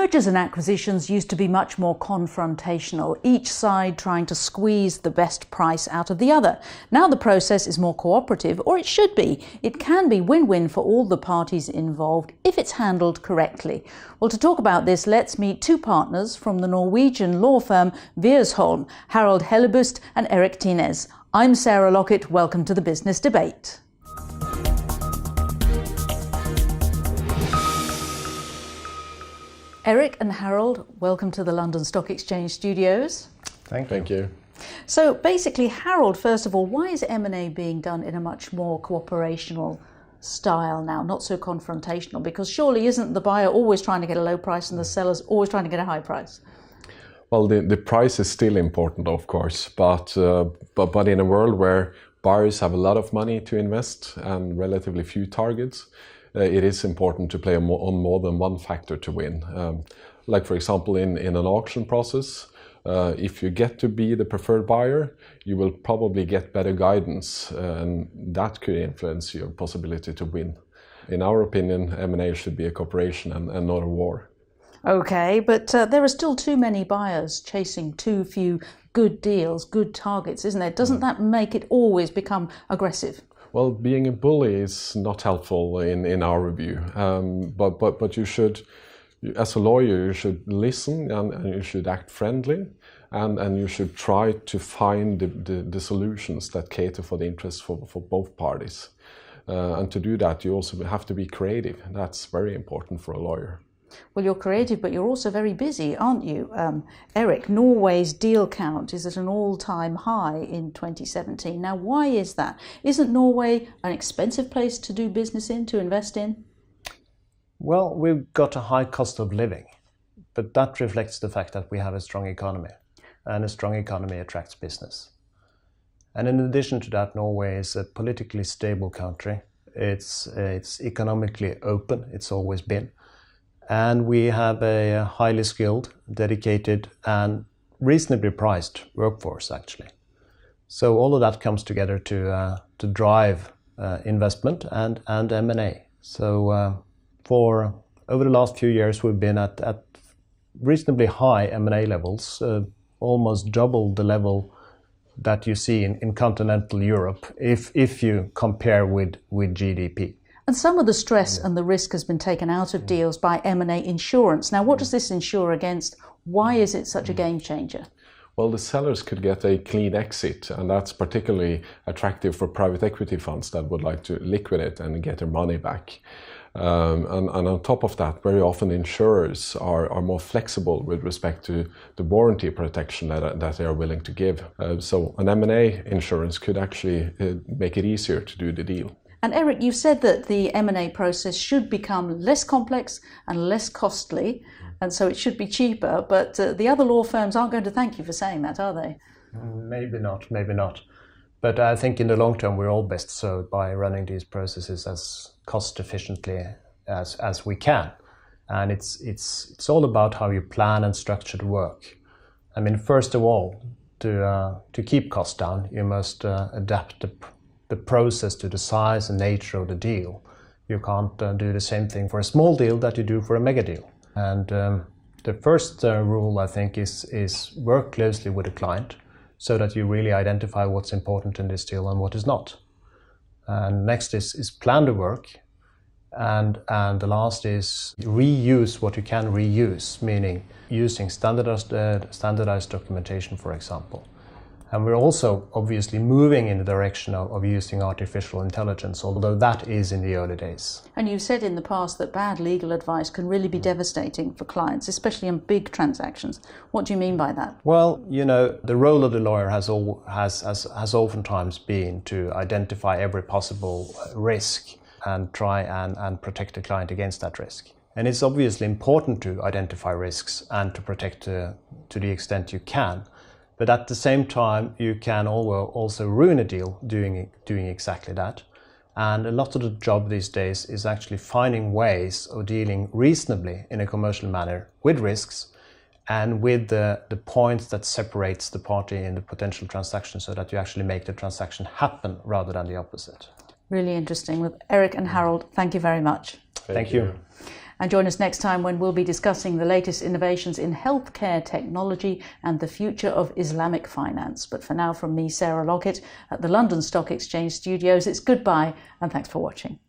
Mergers and acquisitions used to be much more confrontational, each side trying to squeeze the best price out of the other. Now the process is more cooperative, or it should be. It can be win-win for all the parties involved if it's handled correctly. Well, to talk about this, let's meet two partners from the Norwegian law firm Wiersholm, Harold Hellebust and Erik Tines. I'm Sarah Lockett. Welcome to the Business Debate. Erik and Harold, welcome to the London Stock Exchange studios. Thank you. So basically, Harold, first of all, why is M&A being done in a much more cooperational style now, not so confrontational? Because surely isn't the buyer always trying to get a low price and the seller's always trying to get a high price? Well, the price is still important, of course, but in a world where buyers have a lot of money to invest and relatively few targets, it is important to play on more than one factor to win. Like, for example, in an auction process, if you get to be the preferred buyer, you will probably get better guidance, and that could influence your possibility to win. In our opinion, M&A should be a cooperation and not a war. Okay, but there are still too many buyers chasing too few good deals, good targets, isn't there? Doesn't that make it always become aggressive? Well, being a bully is not helpful in our view, but you should, as a lawyer, you should listen and you should act friendly, and you should try to find the solutions that cater for the interests for both parties. And to do that, you also have to be creative. That's very important for a lawyer. Well, you're creative, but you're also very busy, aren't you? Erik, Norway's deal count is at an all-time high in 2017. Now, why is that? Isn't Norway an expensive place to do business in, to invest in? Well, we've got a high cost of living, but that reflects the fact that we have a strong economy, and a strong economy attracts business. And in addition to that, Norway is a politically stable country. It's economically open, it's always been. And we have a highly skilled, dedicated and reasonably priced workforce, actually. So all of that comes together to drive investment and M&A. So for over the last few years, we've been at reasonably high M&A levels, almost double the level that you see in continental Europe, if you compare with GDP. And some of the stress and the risk has been taken out of deals by M&A insurance. Now, what does this insure against? Why is it such a game changer? Well, the sellers could get a clean exit, and that's particularly attractive for private equity funds that would like to liquidate and get their money back. And on top of that, very often insurers are more flexible with respect to the warranty protection that they are willing to give. So an M&A insurance could actually make it easier to do the deal. And Erik, you've said that the M&A process should become less complex and less costly, and so it should be cheaper, but the other law firms aren't going to thank you for saying that, are they? Maybe not. But I think in the long term, we're all best served by running these processes as cost efficiently as we can. And it's all about how you plan and structure the work. I mean, first of all, to keep costs down, you must adapt the process to the size and nature of the deal. You can't do the same thing for a small deal that you do for a mega deal. And the first rule, I think, is work closely with the client so that you really identify what's important in this deal and what is not. And next is plan the work. And the last is reuse what you can reuse, meaning using standardized documentation, for example. And we're also obviously moving in the direction of using artificial intelligence, although that is in the early days. And you've said in the past that bad legal advice can really be devastating for clients, especially in big transactions. What do you mean by that? Well, you know, the role of the lawyer has oftentimes been to identify every possible risk and try and protect the client against that risk. And it's obviously important to identify risks and to protect to the extent you can. But at the same time, you can also ruin a deal doing exactly that. And a lot of the job these days is actually finding ways of dealing reasonably in a commercial manner with risks and with the points that separates the party in the potential transaction so that you actually make the transaction happen rather than the opposite. Really interesting. With Erik and Harold, thank you very much. Thank you. And join us next time when we'll be discussing the latest innovations in healthcare technology and the future of Islamic finance. But for now, from me, Sarah Lockett, at the London Stock Exchange studios, it's goodbye and thanks for watching.